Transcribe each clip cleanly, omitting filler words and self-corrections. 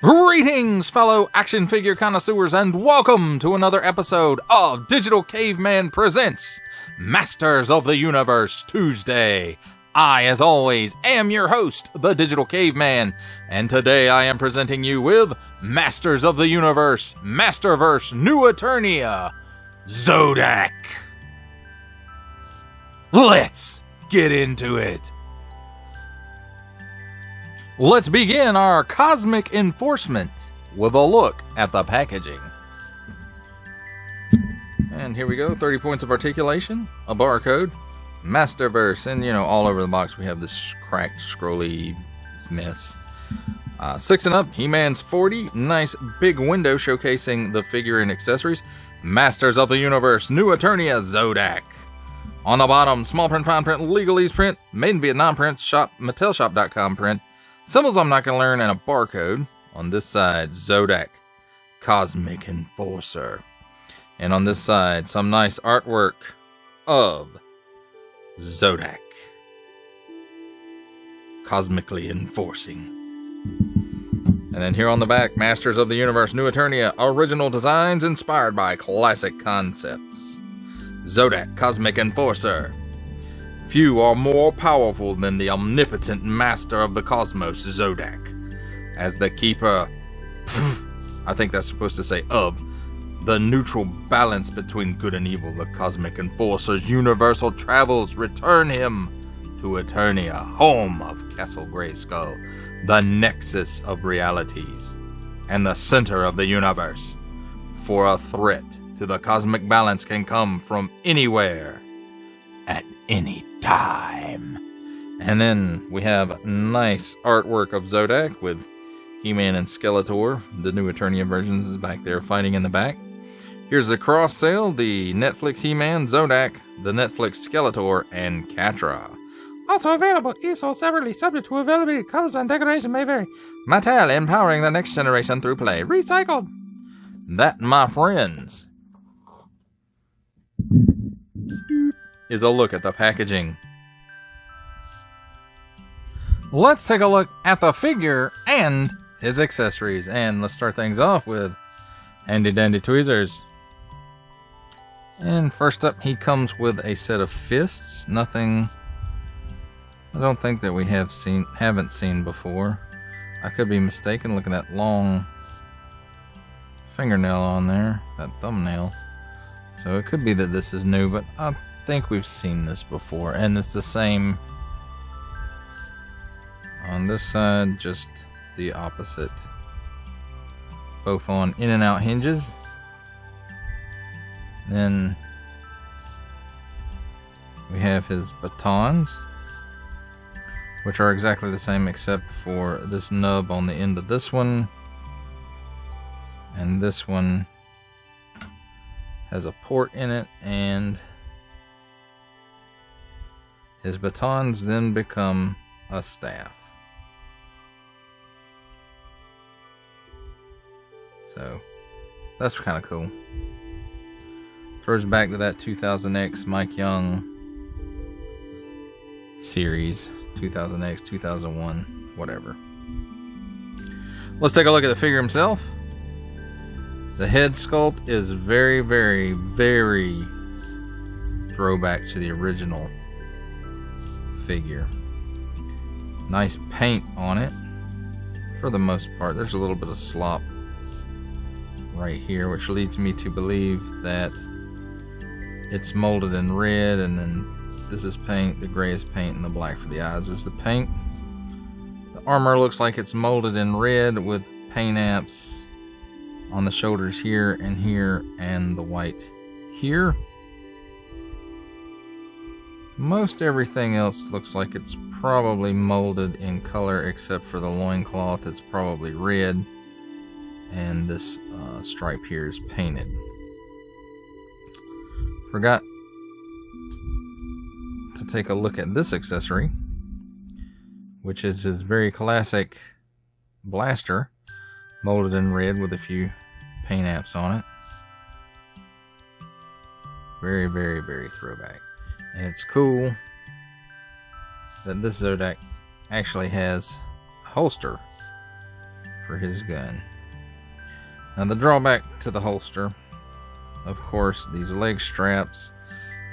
Greetings, fellow action figure connoisseurs, and welcome to another episode of Digital Caveman Presents Masters of the Universe Tuesday. I, as always, am your host, the Digital Caveman, and today I am presenting you with Masters of the Universe, Masterverse, New Eternia, Zodac. Let's get into it. Let's begin our cosmic enforcement with a look at the packaging. And here we go, 30 points of articulation, a barcode, Masterverse, and all over the box we have this cracked, scrolly mess. 6 and up, He-Man's 40, nice big window showcasing the figure and accessories. Masters of the Universe, New Eternia, Zodac. On the bottom, small print, fine print, legalese print, made in Vietnam print, MattelShop.com print. Symbols I'm not going to learn, and a barcode. On this side, Zodac, Cosmic Enforcer. And on this side, some nice artwork of Zodac, Cosmically Enforcing. And then here on the back, Masters of the Universe, New Eternia, original designs inspired by classic concepts. Zodac, Cosmic Enforcer. Few are more powerful than the omnipotent master of the cosmos, Zodac. As the keeper, I think that's supposed to say of, the neutral balance between good and evil, the Cosmic Enforcer's universal travels return him to Eternia, home of Castle Grayskull, the nexus of realities, and the center of the universe. For a threat to the cosmic balance can come from anywhere, at any time. And then we have nice artwork of Zodac with He-Man and Skeletor. The New Eternia versions is back there fighting in the back. Here's the cross sale, the Netflix He-Man, Zodac, the Netflix Skeletor, and Catra. Also available, each sold separately, subject to availability, colors and decoration may vary. Mattel, empowering the next generation through play. Recycled. That, my friends, is a look at the packaging. Let's take a look at the figure and his accessories. And let's start things off with handy dandy tweezers. And first up, he comes with a set of fists. Nothing I don't think that we haven't seen before. I could be mistaken looking at that long fingernail on there, that thumbnail. So it could be that this is new, but I think we've seen this before, and it's the same on this side, just the opposite. Both on in and out hinges. Then we have his batons, which are exactly the same except for this nub on the end of this one, and this one has a port in it, and his batons then become a staff. So that's kind of cool. Throws back to that 2000X Mike Young series, 2000X, 2001, whatever. Let's take a look at the figure himself. The head sculpt is very, very, very throwback to the original figure. Nice paint on it for the most part. There's a little bit of slop right here, which leads me to believe that it's molded in red, and then this is paint, the gray is paint, and the black for the eyes is the paint. The armor looks like it's molded in red with paint apps on the shoulders here, and the white here. Most everything else looks like it's probably molded in color, except for the loincloth. It's probably red, and this stripe here is painted. Forgot to take a look at this accessory, which is his very classic blaster, molded in red with a few paint apps on it. Very, very, very throwback. And it's cool that this Zodac actually has a holster for his gun. Now the drawback to the holster, of course, these leg straps,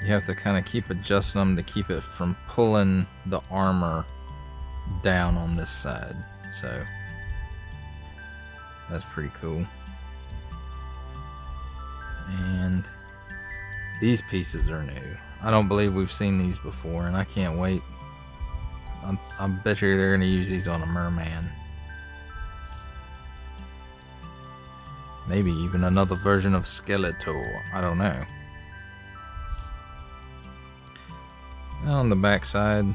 you have to kind of keep adjusting them to keep it from pulling the armor down on this side. So that's pretty cool. And these pieces are new. I don't believe we've seen these before, and I can't wait. I bet you they're going to use these on a merman. Maybe even another version of Skeletor. I don't know. On the back side,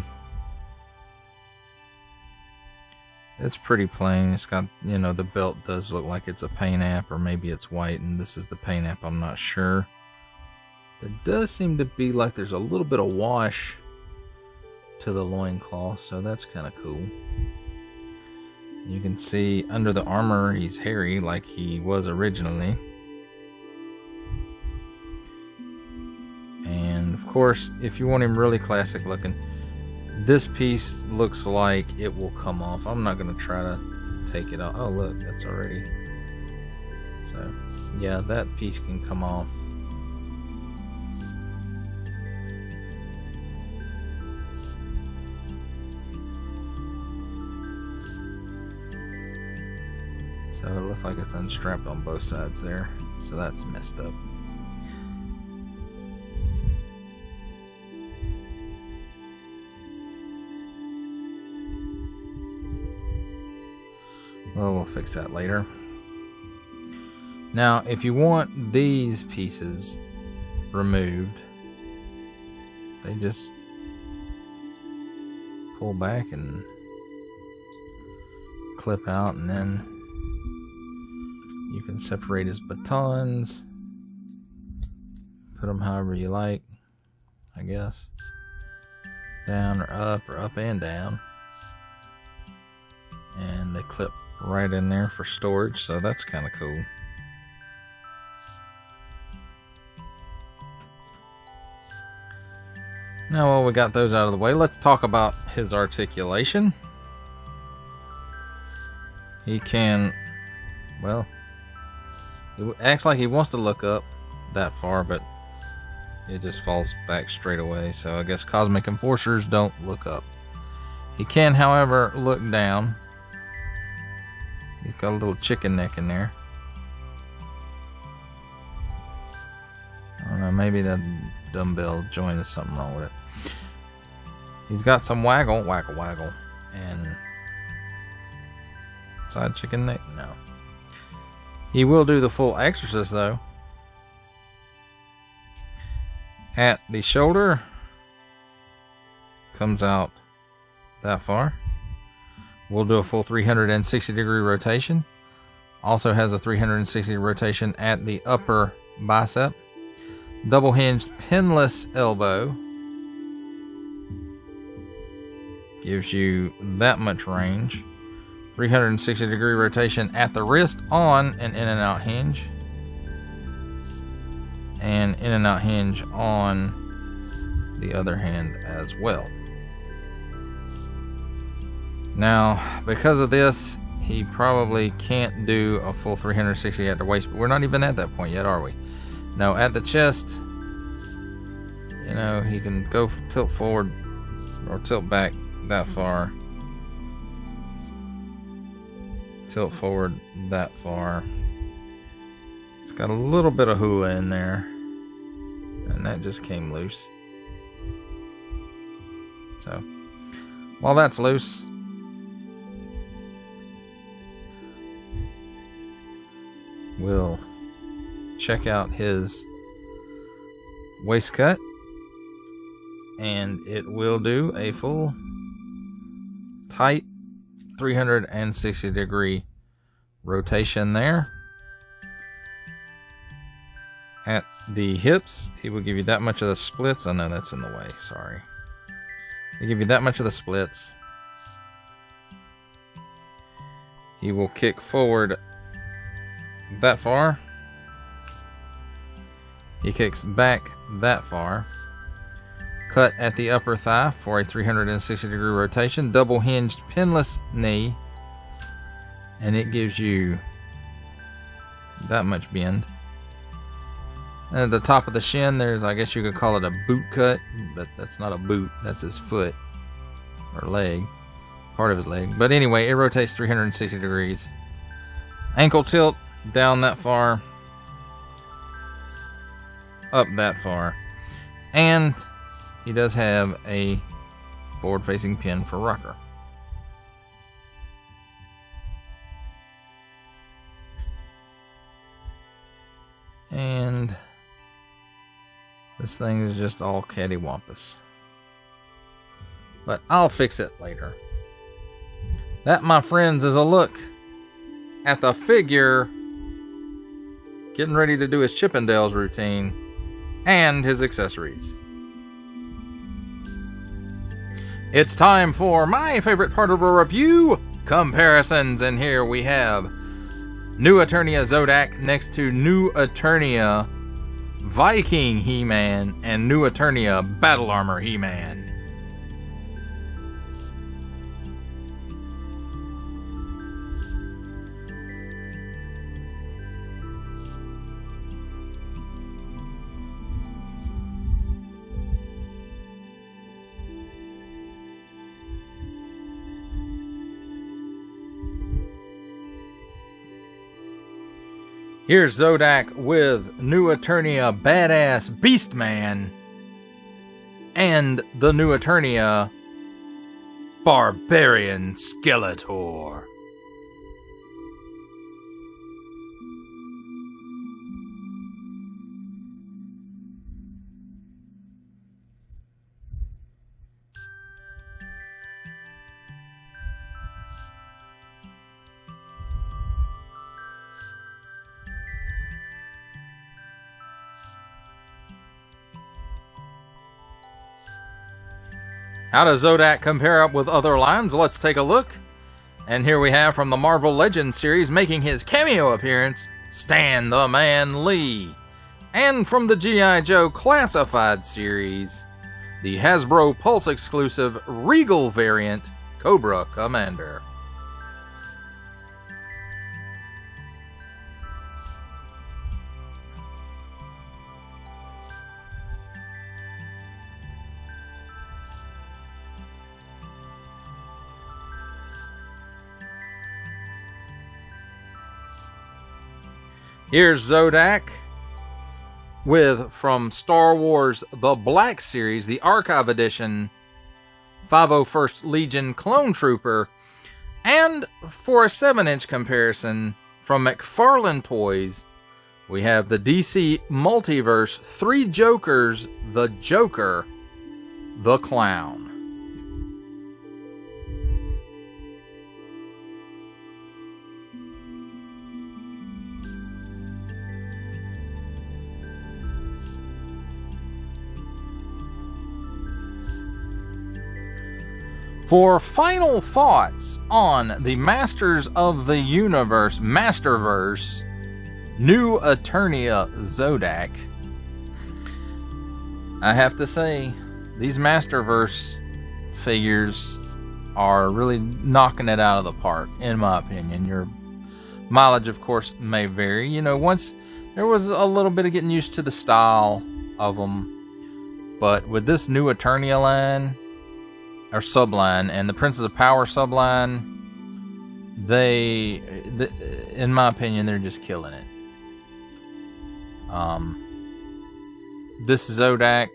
it's pretty plain. It's got, you know, the belt does look like it's a paint app, or maybe it's white and this is the paint app. I'm not sure. There does seem to be like there's a little bit of wash to the loincloth, so that's kind of cool. You can see under the armor he's hairy like he was originally. And of course, if you want him really classic looking, this piece looks like it will come off. I'm not going to try to take it off. Oh look, that's already. So yeah, that piece can come off. So it looks like it's unstrapped on both sides there. So that's messed up. Well, we'll fix that later. Now, if you want these pieces removed, they just pull back and clip out, and then you can separate his batons, put them however you like, I guess, down or up and down, and they clip right in there for storage, so that's kind of cool. Now, while we got those out of the way, let's talk about his articulation. He can, well, it acts like he wants to look up that far, but it just falls back straight away. So I guess Cosmic Enforcers don't look up. He can, however, look down. He's got a little chicken neck in there. I don't know, maybe that dumbbell joint is something wrong with it. He's got some waggle, and side chicken neck, no. He will do the full exorcist though. At the shoulder, comes out that far. We'll do a full 360 degree rotation. Also has a 360 rotation at the upper bicep. Double hinged pinless elbow. Gives you that much range. 360 degree rotation at the wrist on an in and out hinge. And in and out hinge on the other hand as well. Now, because of this, he probably can't do a full 360 at the waist, but we're not even at that point yet, are we? No, at the chest, you know, he can go tilt forward or tilt back that far. Tilt forward that far. It's got a little bit of hula in there, and that just came loose. So, while that's loose, we'll check out his waist cut, and it will do a full tight 360 degree rotation there. At the hips, he will give you that much of the splits. Oh no, that's in the way, sorry. He'll give you that much of the splits. He will kick forward that far. He kicks back that far. Cut at the upper thigh for a 360 degree rotation. Double hinged pinless knee. and it gives you that much bend. And at the top of the shin, there's, I guess you could call it a boot cut, but that's not a boot, that's his foot or leg, part of his leg. But anyway, it rotates 360 degrees. Ankle tilt down that far, up that far, and he does have a forward-facing pin for rocker. And this thing is just all cattywampus. But I'll fix it later. That, my friends, is a look at the figure getting ready to do his Chippendales routine and his accessories. It's time for my favorite part of a review, comparisons, and here we have New Eternia Zodac next to New Eternia Viking He-Man and New Eternia Battle Armor He-Man. Here's Zodac with New Eternia Badass Beastman and the New Eternia Barbarian Skeletor. How does Zodac compare up with other lines? Let's take a look. And here we have from the Marvel Legends series, making his cameo appearance, Stan the Man Lee. And from the G.I. Joe Classified series, the Hasbro Pulse exclusive Regal variant, Cobra Commander. Here's Zodac with, from Star Wars The Black Series, the Archive Edition, 501st Legion Clone Trooper, and for a 7-inch comparison, from McFarlane Toys, we have the DC Multiverse 3 Jokers, the Joker, the Clown. For final thoughts on the Masters of the Universe Masterverse New Eternia Zodac, I have to say, these Masterverse figures are really knocking it out of the park, in my opinion. Your mileage, of course, may vary. You know, once there was a little bit of getting used to the style of them, but with this New Eternia line, or subline, and the Princess of Power subline, in my opinion, they're just killing it. This Zodac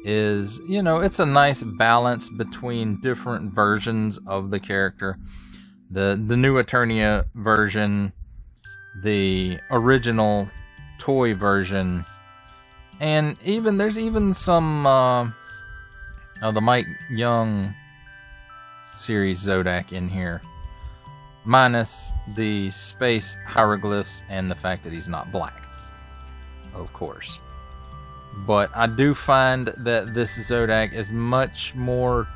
is, you know, it's a nice balance between different versions of the character. The New Eternia version, the original toy version, and there's even some the Mike Young series Zodac in here, minus the space hieroglyphs and the fact that he's not black, of course. But I do find that this Zodac is much more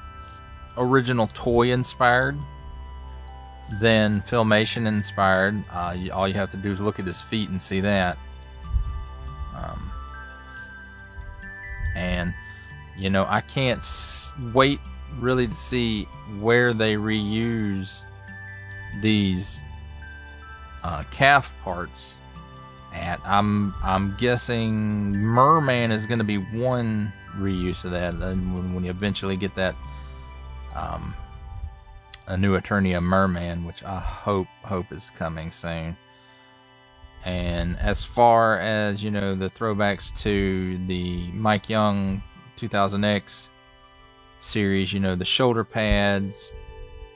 original toy inspired than Filmation inspired. All you have to do is look at his feet and see that. And you know, I can't wait really to see where they reuse these calf parts at. I'm guessing Merman is going to be one reuse of that, and when you eventually get that a new Eternia Merman, which I hope is coming soon. And as far as, you know, the throwbacks to the Mike Young 2000X series, you know, the shoulder pads,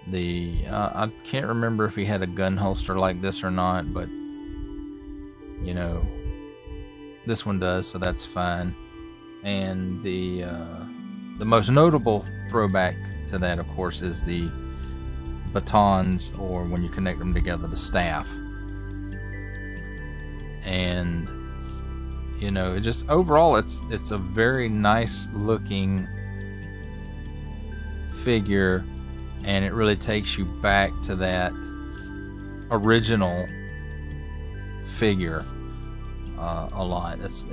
the I can't remember if he had a gun holster like this or not, but you know, this one does, so that's fine. And the most notable throwback to that, of course, is the batons, or when you connect them together, the staff. And you know, it just overall, it's a very nice looking figure, and it really takes you back to that original figure a lot. It's,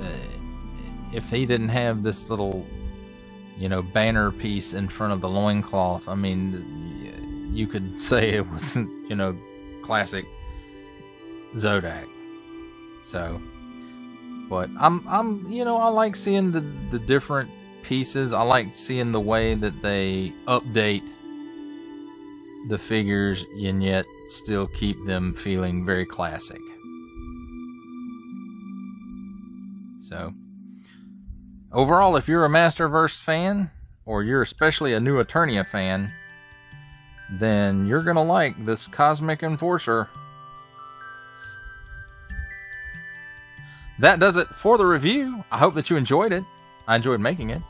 if he didn't have this little, you know, banner piece in front of the loincloth, I mean, you could say it was, you know, classic Zodac. So, but I'm you know, I like seeing the different pieces. I like seeing the way that they update the figures and yet still keep them feeling very classic. So, overall, if you're a Masterverse fan, or you're especially a new Eternia fan, then you're gonna like this Cosmic Enforcer. That does it for the review. I hope that you enjoyed it. I enjoyed making it.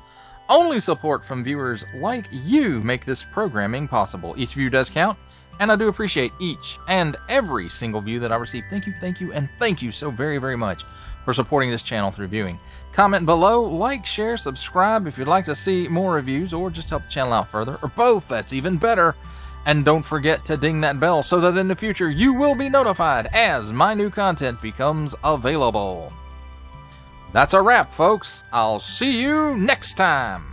Only support from viewers like you make this programming possible. Each view does count, and I do appreciate each and every single view that I receive. Thank you, and thank you so very, very much for supporting this channel through viewing. Comment below, like, share, subscribe if you'd like to see more reviews, or just help the channel out further, or both, that's even better. And don't forget to ding that bell so that in the future you will be notified as my new content becomes available. That's a wrap, folks. I'll see you next time.